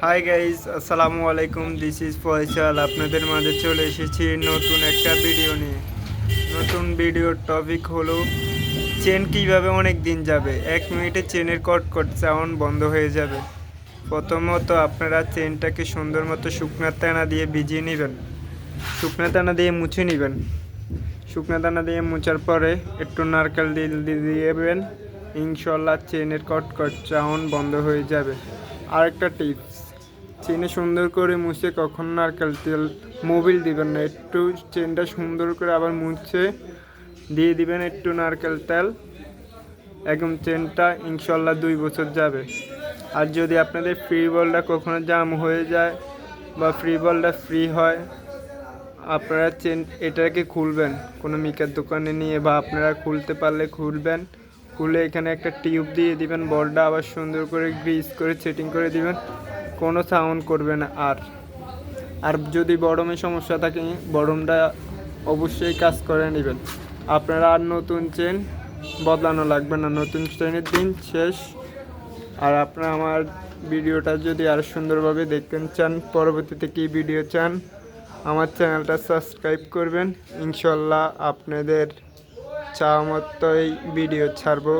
Hi guys, আসসালামু আলাইকুম। This is Faisal. আপনাদের মাঝে চলে এসেছি নতুন একটা ভিডিও নিয়ে। নতুন ভিডিওর টপিক হলো চেন কীভাবে অনেক দিন যাবে। 1 মিনিটে চেনের কট সাউন্ড বন্ধ হয়ে যাবে। প্রথমত আপনারা চেনটাকে সুন্দর মতো শুকনো দানা দিয়ে ভিজিয়ে নেবেন, শুকনো দানা দিয়ে মুছে নেবেন। শুকনো দানা দিয়ে মুছার পরে একটু নারকেল দিয়ে দিবেন, ইনশাল্লাহ চেনের কট সাউন্ড বন্ধ হয়ে যাবে। আরেকটা টিপস, চেনে সুন্দর করে মুছে কখন নারকেল তেল মোবিল দিবেন না, একটু চেনটা সুন্দর করে আবার মুছে দিয়ে দিবেন একটু নারকেল তেল। একদম চেনটা ইনশাল্লাহ 2 বছর যাবে। আর যদি আপনাদের ফ্রি বলটা কখনো জাম হয়ে যায় বা ফ্রি বলটা ফ্রি হয়, আপনারা এটাকে খুলবেন কোনো মিকার দোকানে নিয়ে, বা আপনারা খুলতে পারলে খুলবেন। খুলে এখানে একটা টিউব দিয়ে দিবেন, বলটা আবার সুন্দর করে গ্রিস করে সেটিং করে দিবেন, কোনো সাউন্ড করবে না। আর যদি বরমের সমস্যা থাকে, বরমটা অবশ্যই কাজ করে নেবেন। আপনারা আর নতুন চেন বদলানো লাগবে না, নতুন চেনের দিন শেষ। আর আপনারা আমার ভিডিওটা যদি আরও সুন্দরভাবে দেখতে চান, পরবর্তীতে কী ভিডিও চান, আমার চ্যানেলটা সাবস্ক্রাইব করবেন। ইনশাল্লাহ আপনাদের চাওয়া মতোই ভিডিও ছাড়বো।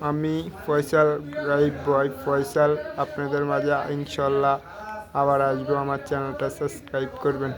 আমি ফয়সাল রাইব বয় ফয়সাল আপনাদের মাঝে ইনশাল্লাহ আবার আসবো। আমার চ্যানেলটা সাবস্ক্রাইব করবেন।